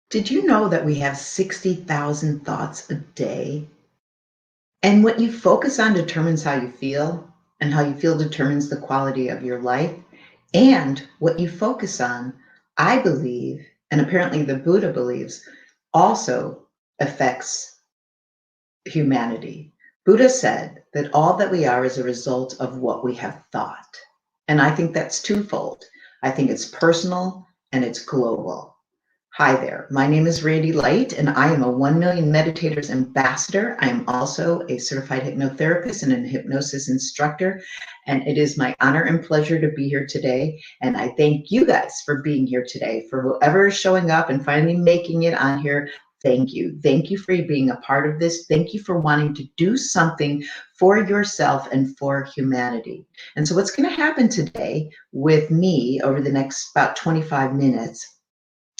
Did you know that we have 60,000 thoughts a day? And what you focus on determines how you feel, and how you feel determines the quality of your life. And what you focus on, I believe, and apparently the Buddha believes, also affects humanity. Buddha said that all that we are is a result of what we have thought. And I think that's twofold. I think it's personal and it's global. Hi there. My name is Randi Light, and I am a 1 Million Meditators Ambassador. I am also a certified hypnotherapist and a hypnosis instructor. And it is my honor and pleasure to be here today. And I thank you guys for being here today. For whoever is showing up and finally making it on here, thank you. Thank you for being a part of this. Thank you for wanting to do something for yourself and for humanity. And so, what's going to happen today with me over the next about 25 minutes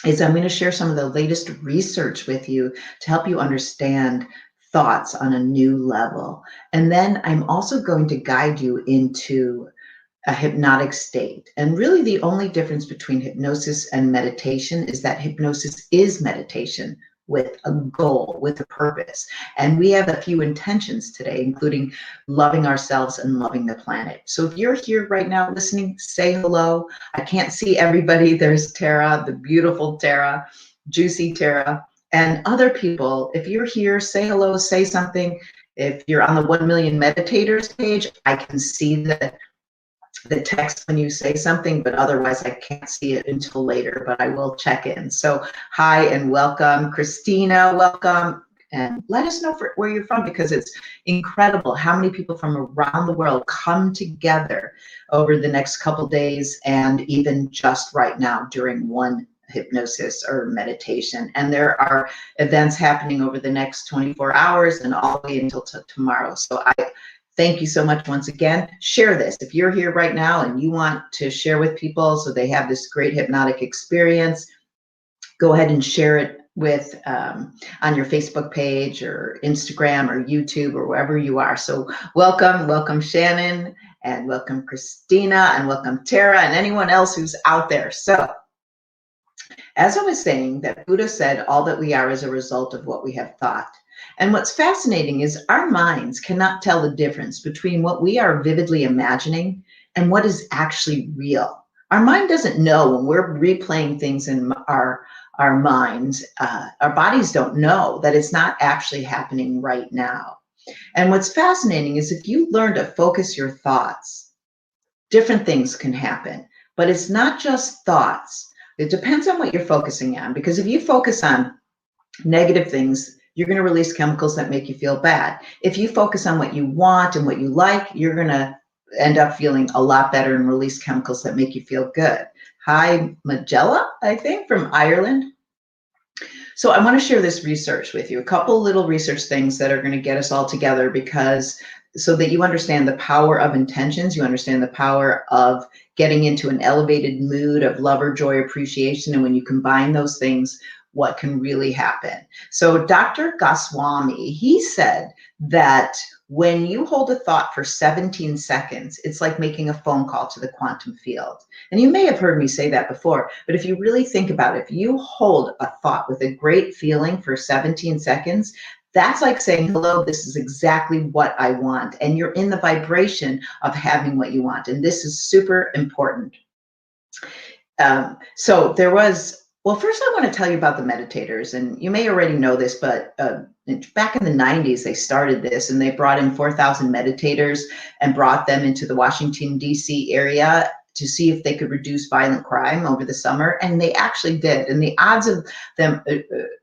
is I'm going to share some of the latest research with you to help you understand thoughts on a new level. And then I'm also going to guide you into a hypnotic state. And really, the only difference between hypnosis and meditation is that hypnosis is meditation with a goal, with a purpose. And we have a few intentions today, including loving ourselves and loving the planet. So if you're here right now listening, say hello. I can't see everybody. There's Tara, the beautiful Tara, Juicy Tara, and other people. If you're here, say hello, say something. If you're on the 1 Million Meditators page, I can see the text when you say something, but otherwise I can't see it until later, but I will check in. So hi and welcome. Christina, welcome. And let us know where you're from, because it's incredible how many people from around the world come together over the next couple days, and even just right now during one hypnosis or meditation. And there are events happening over the next 24 hours and all the way until tomorrow. So I thank you so much once again. Share this. If you're here right now and you want to share with people so they have this great hypnotic experience, go ahead and share it with on your Facebook page or Instagram or YouTube or wherever you are. So welcome Shannon, and welcome Christina, and welcome Tara, and anyone else who's out there. So as I was saying, that Buddha said all that we are is a result of what we have thought. And what's fascinating is our minds cannot tell the difference between what we are vividly imagining and what is actually real. Our mind doesn't know when we're replaying things in our minds. Our bodies don't know that it's not actually happening right now. And what's fascinating is if you learn to focus your thoughts, different things can happen. But it's not just thoughts. It depends on what you're focusing on, because if you focus on negative things, you're going to release chemicals that make you feel bad. If you focus on what you want and what you like, you're going to end up feeling a lot better and release chemicals that make you feel good. Hi, Magella, I think, from Ireland. So I want to share this research with you, a couple little research things that are going to get us all together, because so that you understand the power of intentions, you understand the power of getting into an elevated mood of love or joy, appreciation, and when you combine those things, what can really happen. So Dr. Goswami, he said that when you hold a thought for 17 seconds, it's like making a phone call to the quantum field. And you may have heard me say that before, but if you really think about it, if you hold a thought with a great feeling for 17 seconds, that's like saying, hello, this is exactly what I want. And you're in the vibration of having what you want. And this is super important. So there was, well, first I want to tell you about the Meditators, and you may already know this, but back in the 90s, they started this, and they brought in 4,000 meditators and brought them into the Washington, D.C. area to see if they could reduce violent crime over the summer, and they actually did. And the odds of them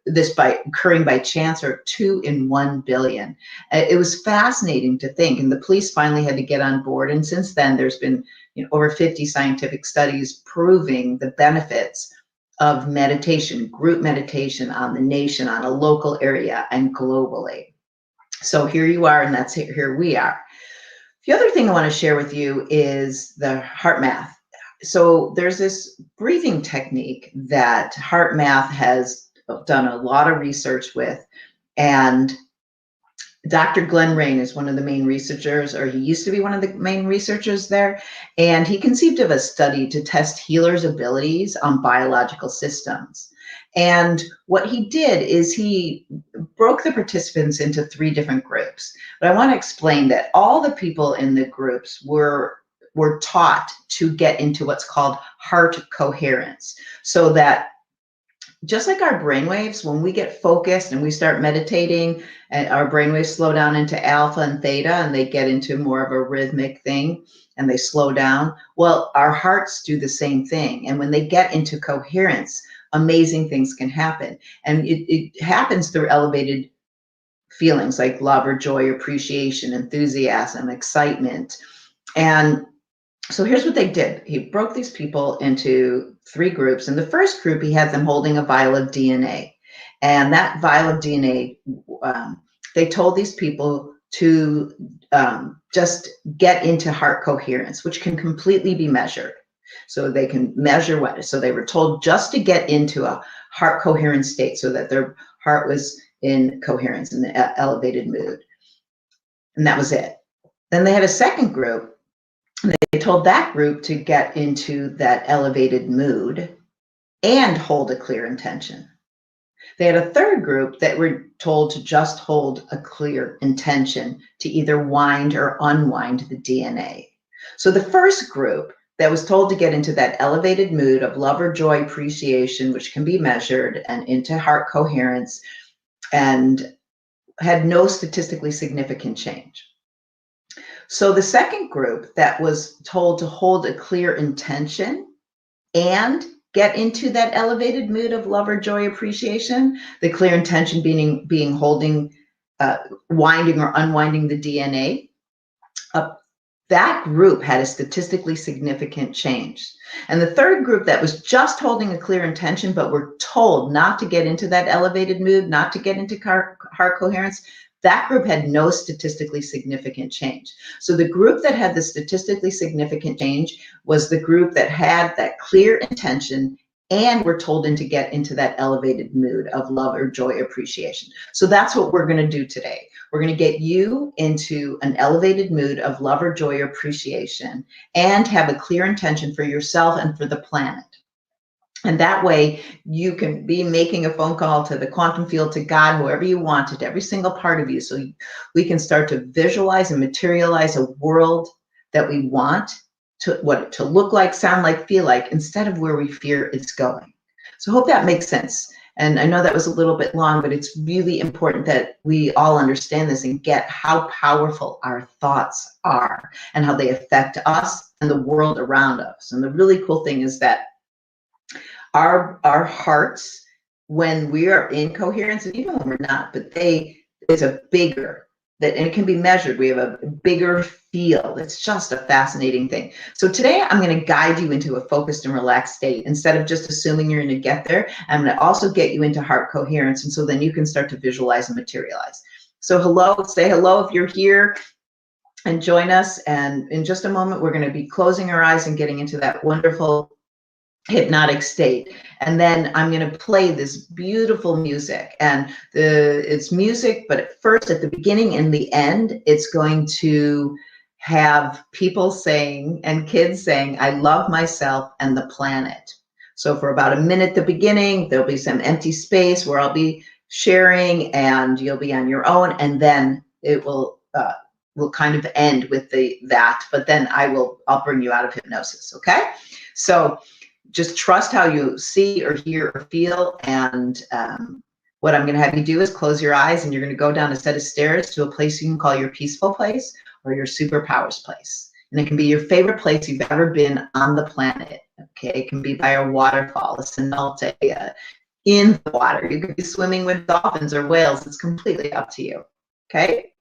this by occurring by chance are 2 in 1 billion. It was fascinating to think, and the police finally had to get on board. And since then, there's been over 50 scientific studies proving the benefits of meditation, group meditation on the nation, on a local area, and globally. So here you are, and that's here we are. The other thing I want to share with you is the heart math. So there's this breathing technique that heart math has done a lot of research with, and Dr. Glenn Rain is one of the main researchers, or he used to be one of the main researchers there, and he conceived of a study to test healers' abilities on biological systems. And what he did is he broke the participants into 3 different groups. But I want to explain that all the people in the groups were taught to get into what's called heart coherence, so that just like our brainwaves, when we get focused and we start meditating, and our brainwaves slow down into alpha and theta, and they get into more of a rhythmic thing, and they slow down. Well, our hearts do the same thing. And when they get into coherence, amazing things can happen. And it happens through elevated feelings like love or joy, appreciation, enthusiasm, excitement. And so here's what they did. He broke these people into 3 groups. In the first group, he had them holding a vial of DNA. And that vial of DNA, they told these people to just get into heart coherence, which can completely be measured. So they can measure what. So they were told just to get into a heart coherent state so that their heart was in coherence, in the elevated mood. And that was it. Then they had a second group. They told that group to get into that elevated mood and hold a clear intention. They had a third group that were told to just hold a clear intention to either wind or unwind the DNA. So the first group that was told to get into that elevated mood of love or joy, appreciation, which can be measured, and into heart coherence, and had no statistically significant change. So the second group that was told to hold a clear intention and get into that elevated mood of love or joy, appreciation, the clear intention being holding, winding or unwinding the DNA, that group had a statistically significant change. And the third group that was just holding a clear intention, but were told not to get into that elevated mood, not to get into heart coherence, that group had no statistically significant change. So the group that had the statistically significant change was the group that had that clear intention and were told to get into that elevated mood of love or joy, appreciation. So that's what we're going to do today. We're going to get you into an elevated mood of love or joy or appreciation and have a clear intention for yourself and for the planet. And that way you can be making a phone call to the quantum field, to God, whoever you want, to every single part of you. So we can start to visualize and materialize a world that we want to look like, sound like, feel like, instead of where we fear it's going. So I hope that makes sense. And I know that was a little bit long, but it's really important that we all understand this and get how powerful our thoughts are and how they affect us and the world around us. And the really cool thing is that our hearts, when we are in coherence, and even when we're not, but it's a bigger, and it can be measured. We have a bigger field. It's just a fascinating thing. So today I'm going to guide you into a focused and relaxed state. Instead of just assuming you're going to get there, I'm going to also get you into heart coherence. And so then you can start to visualize and materialize. So hello, say hello if you're here, and join us. And in just a moment, we're going to be closing our eyes and getting into that wonderful hypnotic state. And then I'm going to play this beautiful music, and it's music, but at first, at the beginning and the end, it's going to have people saying and kids saying, I love myself and the planet. So for about a minute at the beginning, there'll be some empty space where I'll be sharing and you'll be on your own, and then it will kind of end with that, but then I'll bring you out of hypnosis. Okay. So just trust how you see or hear or feel. And what I'm going to have you do is close your eyes, and you're going to go down a set of stairs to a place you can call your peaceful place or your superpowers place. And it can be your favorite place you've ever been on the planet. Okay. It can be by a waterfall, a cenote, in the water. You could be swimming with dolphins or whales. It's completely up to you. Okay.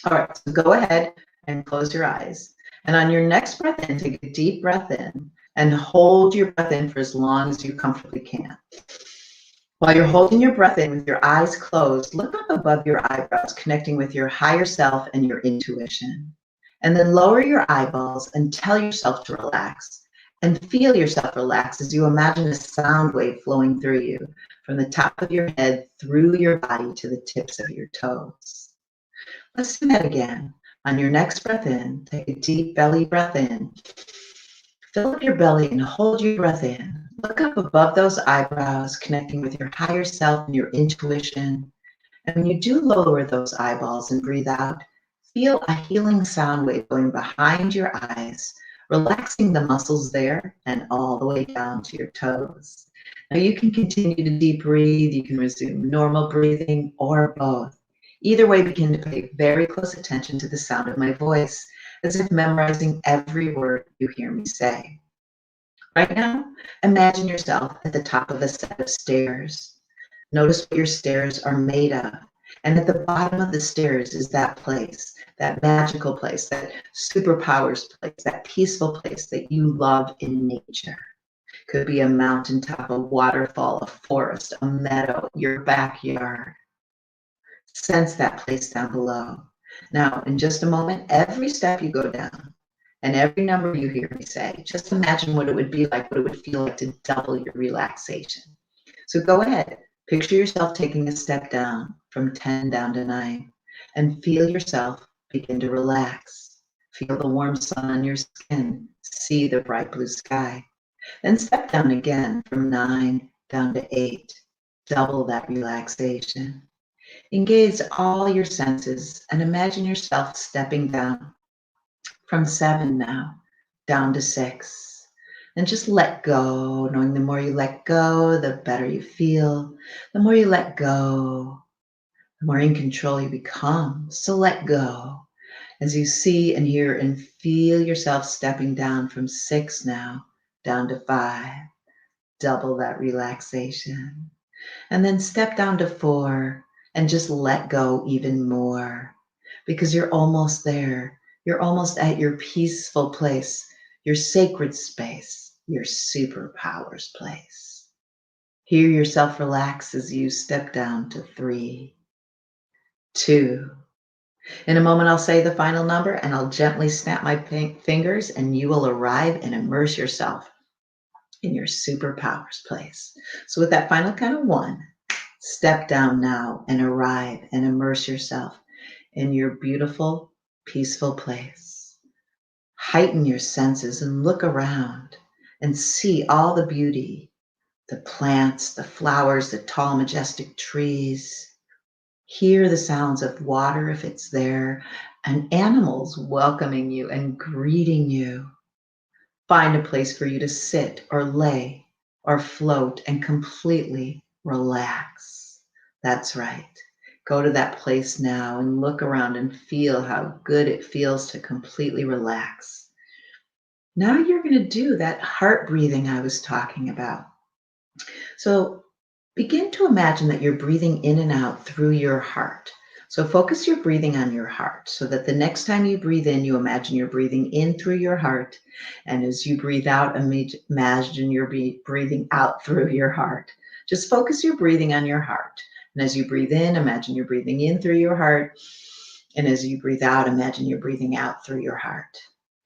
All right. So go ahead and close your eyes. And on your next breath in, take a deep breath in. And hold your breath in for as long as you comfortably can. While you're holding your breath in with your eyes closed, look up above your eyebrows, connecting with your higher self and your intuition. And then lower your eyeballs and tell yourself to relax. And feel yourself relax as you imagine a sound wave flowing through you from the top of your head through your body to the tips of your toes. Let's do that again. On your next breath in, take a deep belly breath in. Fill up your belly and hold your breath in. Look up above those eyebrows, connecting with your higher self and your intuition. And when you do lower those eyeballs and breathe out, feel a healing sound wave going behind your eyes, relaxing the muscles there and all the way down to your toes. Now you can continue to deep breathe, you can resume normal breathing or both. Either way, begin to pay very close attention to the sound of my voice, as if memorizing every word you hear me say. Right now, imagine yourself at the top of a set of stairs. Notice what your stairs are made of. And at the bottom of the stairs is that place, that magical place, that superpowers place, that peaceful place that you love in nature. Could be a mountaintop, a waterfall, a forest, a meadow, your backyard. Sense that place down below. Now, in just a moment, every step you go down and every number you hear me say, just imagine what it would be like, what it would feel like to double your relaxation. So go ahead, picture yourself taking a step down from 10 down to 9 and feel yourself begin to relax. Feel the warm sun on your skin, see the bright blue sky. Then step down again from 9 down to 8, double that relaxation. Engage all your senses and imagine yourself stepping down from 7 now down to 6. And just let go, knowing the more you let go, the better you feel. The more you let go, the more in control you become. So let go as you see and hear and feel yourself stepping down from 6 now down to 5. Double that relaxation. And then step down to 4 and just let go even more, because you're almost there. You're almost at your peaceful place, your sacred space, your superpowers place. Hear yourself relax as you step down to 3, 2. In a moment, I'll say the final number and I'll gently snap my fingers and you will arrive and immerse yourself in your superpowers place. So with that final count of 1, step down now and arrive and immerse yourself in your beautiful, peaceful place. Heighten your senses and look around and see all the beauty, the plants, the flowers, the tall, majestic trees. Hear the sounds of water if it's there, and animals welcoming you and greeting you. Find a place for you to sit or lay or float and completely relax. That's right. Go to that place now and look around and feel how good it feels to completely relax. Now you're going to do that heart breathing I was talking about. So begin to imagine that you're breathing in and out through your heart. So focus your breathing on your heart so that the next time you breathe in, you imagine you're breathing in through your heart. And as you breathe out, imagine you're breathing out through your heart. Just focus your breathing on your heart. And as you breathe in, imagine you're breathing in through your heart. And as you breathe out, imagine you're breathing out through your heart.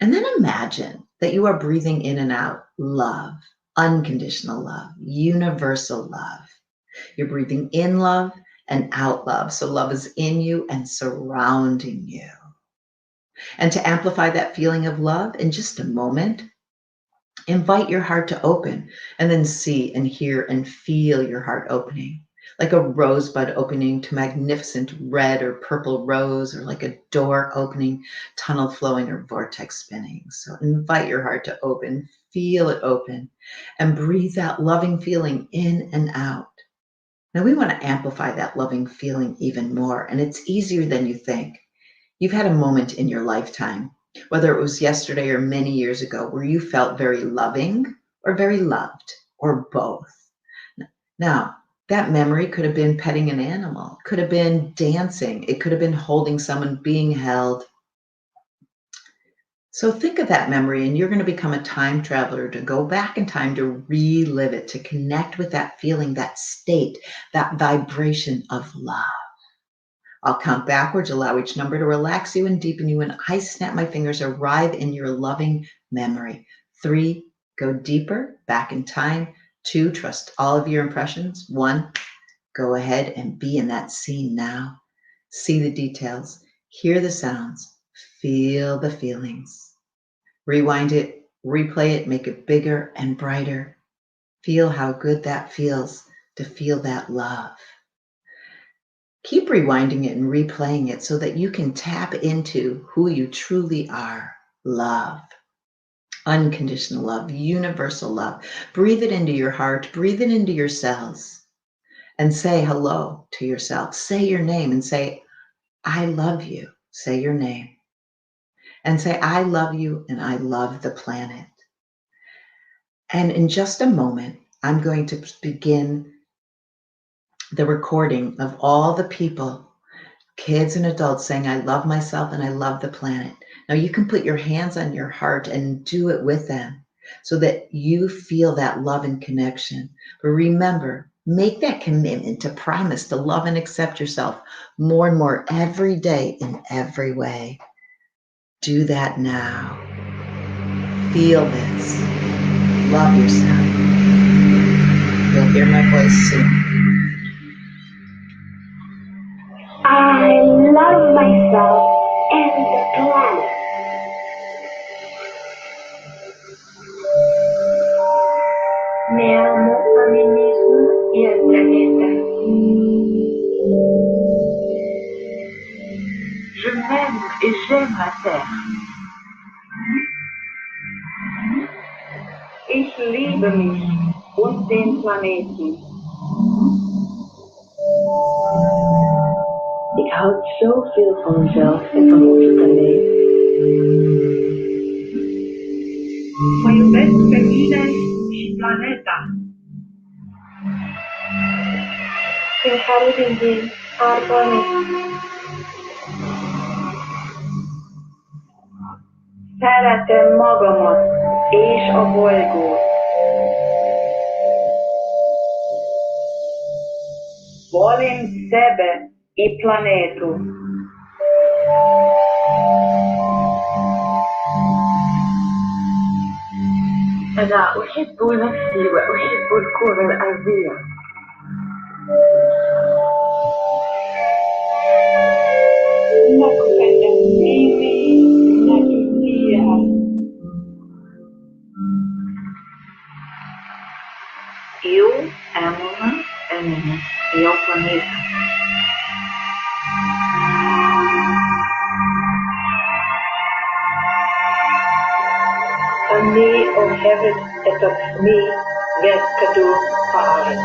And then imagine that you are breathing in and out love, unconditional love, universal love. You're breathing in love and out love. So love is in you and surrounding you. And to amplify that feeling of love in just a moment, invite your heart to open and then see and hear and feel your heart opening. Like a rosebud opening to magnificent red or purple rose, or like a door opening, tunnel flowing, or vortex spinning. So invite your heart to open, feel it open, and breathe that loving feeling in and out. Now we want to amplify that loving feeling even more, and it's easier than you think. You've had a moment in your lifetime, whether it was yesterday or many years ago, where you felt very loving or very loved, or both. Now, that memory could have been petting an animal, could have been dancing, it could have been holding someone, being held. So think of that memory, and you're going to become a time traveler to go back in time to relive it, to connect with that feeling, that state, that vibration of love. I'll count backwards, allow each number to relax you and deepen you. And I snap my fingers, arrive in your loving memory. 3, go deeper, back in time. 2, trust all of your impressions. 1, go ahead and be in that scene now. See the details, Hear the sounds, feel the feelings. Rewind it, replay it, make it bigger and brighter. Feel how good that feels to feel that love. Keep rewinding it and replaying it so that you can tap into who you truly are. Love. Unconditional love, universal love. Breathe it into your heart, breathe it into your cells, and say hello to yourself. Say your name and say, I love you. Say your name. And say, I love you and I love the planet. And in just a moment, I'm going to begin the recording of all the people, kids and adults, saying, I love myself and I love the planet. Now you can put your hands on your heart and do it with them so that you feel that love and connection. But remember, make that commitment to promise to love and accept yourself more and more every day in every way. Do that now. Feel this. Love yourself. You'll hear my voice soon. I love myself and the planet. Me amo a mí mismo y al planeta. Je m'aime et j'aime la Terre. Ich liebe mich und den Planeten. Ik houd zoveel van mezelf en van onze planeet. Mă iubesc pe mine și planeta. Én haludim arvani. Szeretem magamat és a bolygót. Volim sebe i planetu. أنا أحب نفسي وأحب الكرة الأرضية. Eu amo-me a mim e ao planeta. Wanneer of het het op mij werd cadeau gehouden.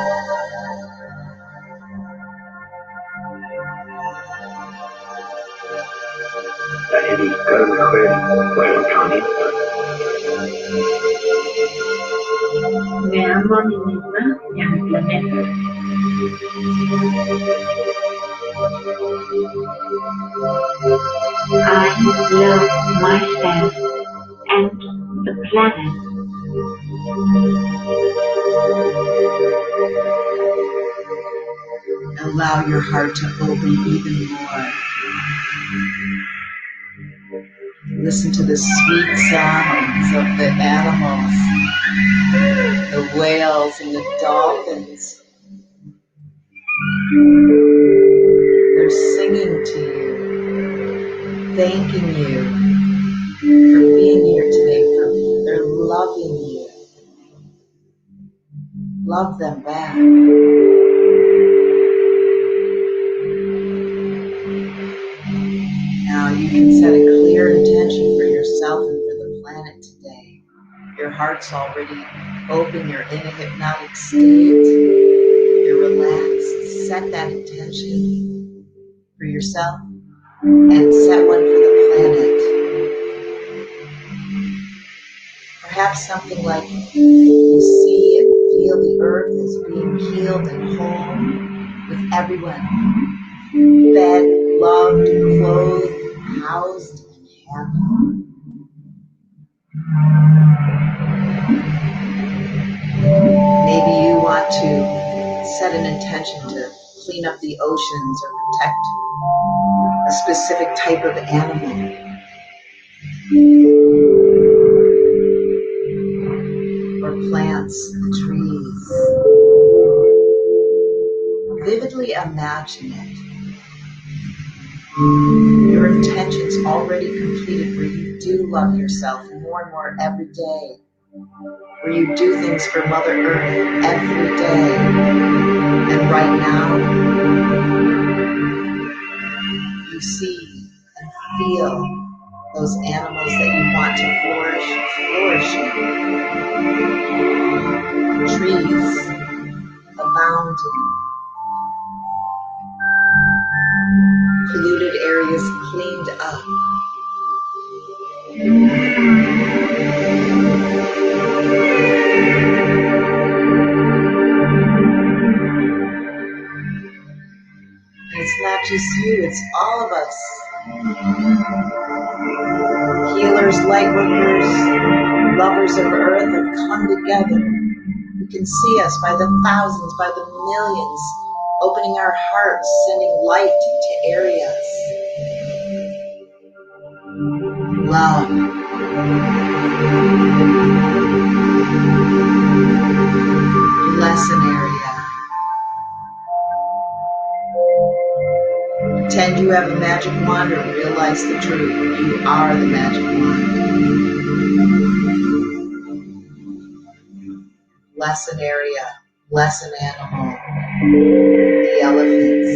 Me amo a mí misma y a mi planeta. I love myself and the planet. Allow your heart to open even more. Listen to the sweet sounds of the animals, the whales and the dolphins. They're singing to you, thanking you for being here today. They're loving you. Love them back. Now you can set a clear intention for yourself and for the planet today. Your heart's already open, you're in a hypnotic state, you're relaxed. Set that intention for yourself and set one for the planet. Perhaps something like you see and feel the earth as being healed and whole, with everyone fed, loved, clothed, housed, and happy. Maybe you want to set an intention to clean up the oceans or protect a specific type of animal. Or plants, trees. Vividly imagine it. Your intentions already completed where you do love yourself more and more every day, where you do things for Mother Earth every day. And right now, you see and feel those animals that you want to flourishing. Trees abounding. Polluted areas cleaned up. And it's not just you, it's all of us. Healers, light workers, lovers of Earth have come together. You can see us by the thousands, by the millions, opening our hearts, sending light to areas. Love. Lesson area. Pretend you have a magic wand or realize the truth. You are the magic wand. Lesson area. Lesson animal. The elephants.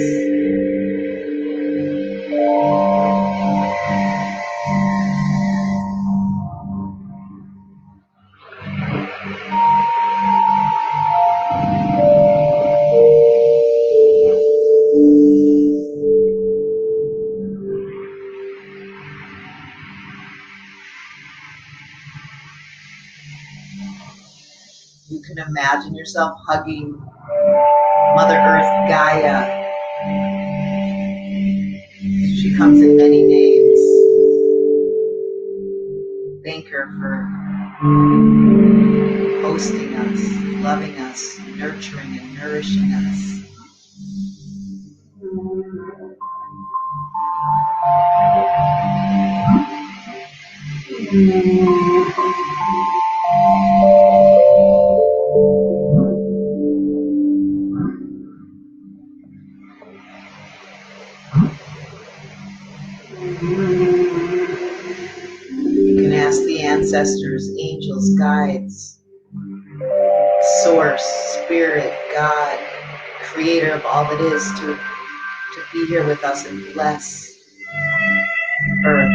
You can imagine yourself hugging Mother Earth Gaia. She comes in many names. Thank her for hosting us, loving us, nurturing and nourishing us. You can ask the ancestors, angels, guides, Source, Spirit, God, Creator of all that is, to be here with us and bless Earth.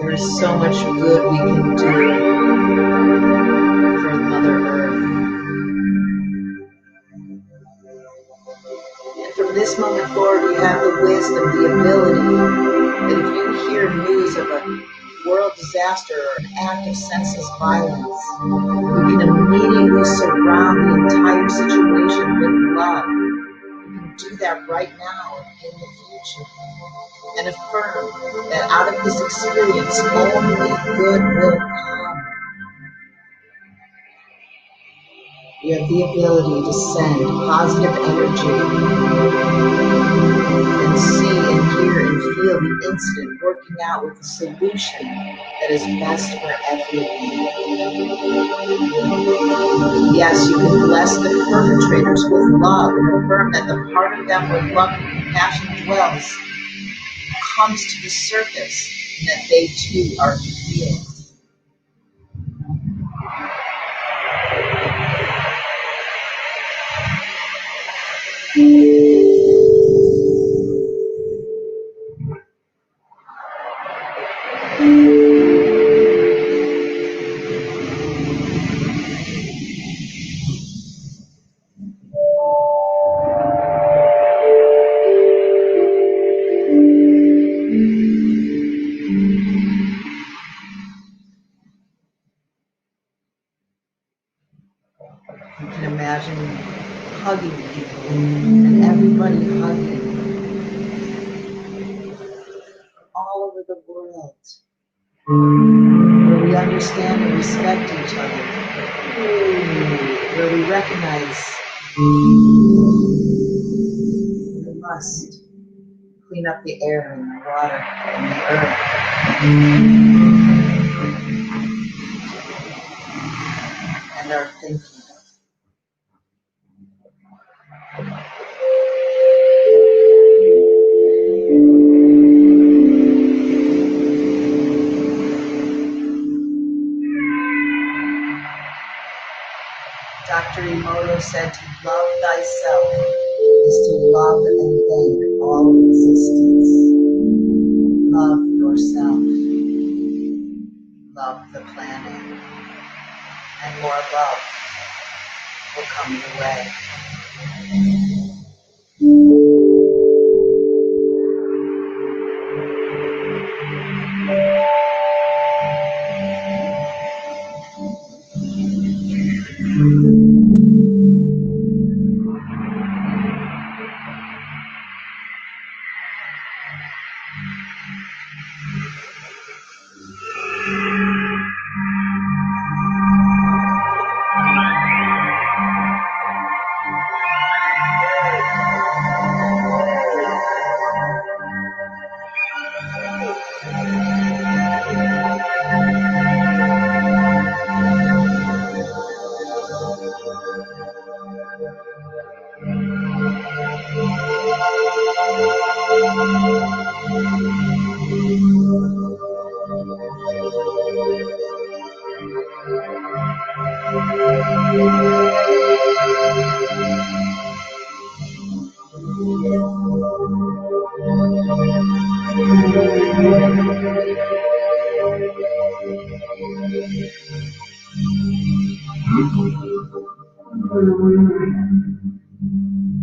There is so much good we can do for Mother Earth. And from this moment forward, we have the wisdom, the ability, that if you hear news of a world disaster or an act of senseless violence, we can immediately surround the entire situation with love. We can do that right now and in the future. And affirm that out of this experience, only good will come. You have the ability to send positive energy and see and hear and feel the incident working out with a solution that is best for everyone. Yes, you can bless the perpetrators with love and affirm that the part of them where love and compassion dwells comes to the surface, and that they too are healed. You can imagine hugging people and everybody hugging all over the world, where we understand and respect each other, where we recognize we must clean up the air and the water and the earth. And our thinking. Dr. Emoto said to love thyself is to love and thank all existence. Love yourself. Love the planet. And more love will come your way.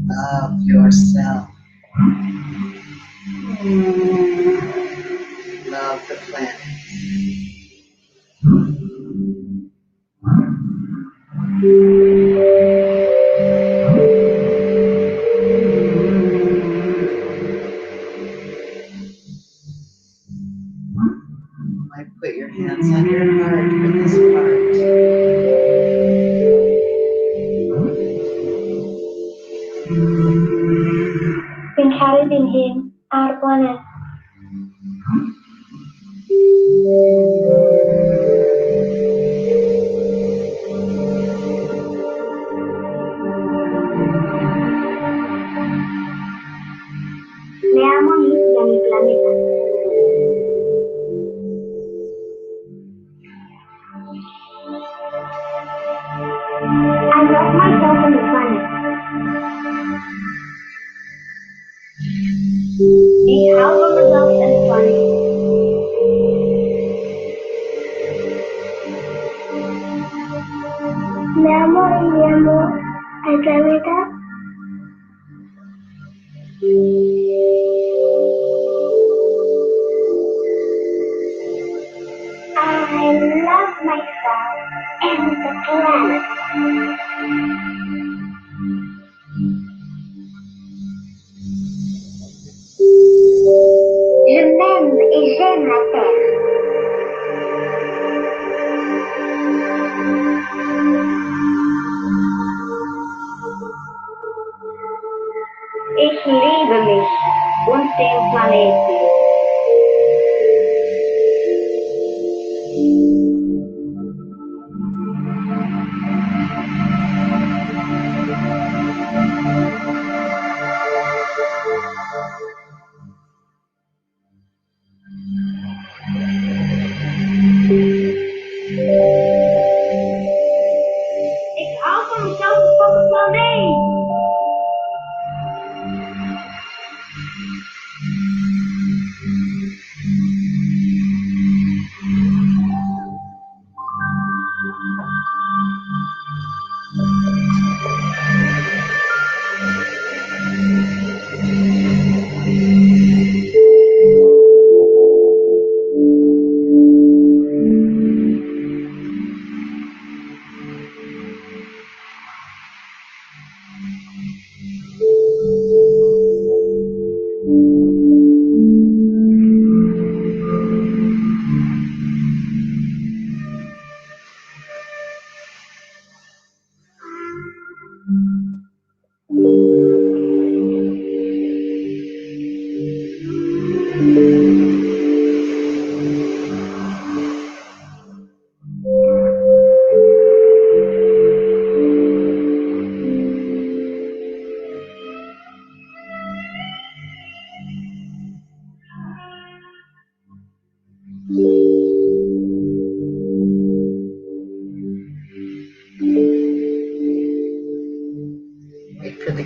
Love yourself. Love the planet. You might put your hands on your heart for this part. Inhabiting him, our planet. Me amo a mí y a mi planeta. I love myself and the planet. Y amo myself and the planet. Me amo y amo al planeta. I love myself and the planet. Je m'aime et j'aime la terre. Ich liebe mich und den Planeten. Ik hou van mezelf en van de planeet.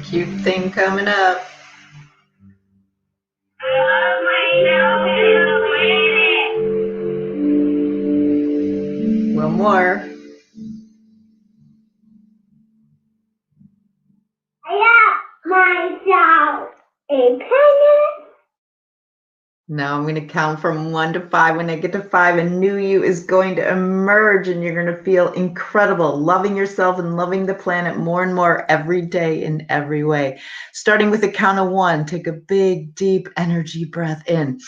cute thing coming up. One more. Myself a penny. Now I'm going to count from 1 to 5. When I get to 5, a new you is going to emerge and you're going to feel incredible, loving yourself and loving the planet more and more every day in every way. Starting with a count of 1, take a big, deep energy breath in.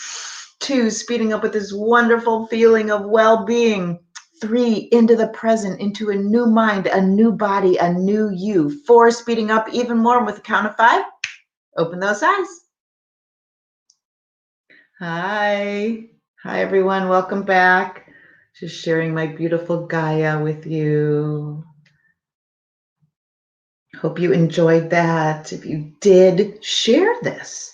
2, speeding up with this wonderful feeling of well-being. 3, into the present, into a new mind, a new body, a new you. 4, speeding up even more with a count of 5. Open those eyes. Hi. Hi, everyone. Welcome back. Just sharing my beautiful Gaia with you. Hope you enjoyed that. If you did, share this.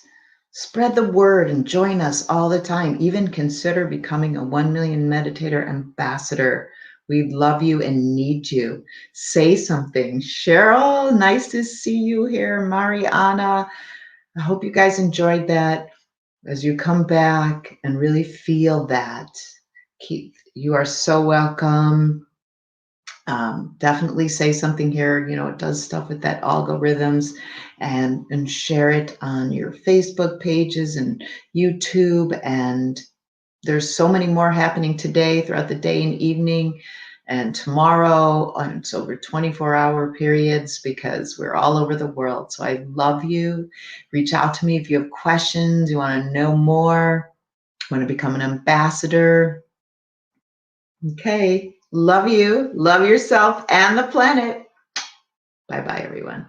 Spread the word and join us all the time. Even consider becoming a 1 Million Meditator Ambassador. We love you and need you. Say something. Cheryl, nice to see you here. Mariana, I hope you guys enjoyed that. As you come back and really feel that, you are so welcome. Definitely say something here. You know, it does stuff with that algorithms, and share it on your Facebook pages and YouTube. And there's so many more happening today, throughout the day and evening, and tomorrow. It's over 24-hour periods because we're all over the world. So I love you. Reach out to me if you have questions, you want to know more, want to become an ambassador. Okay. Love you. Love yourself and the planet. Bye-bye, everyone.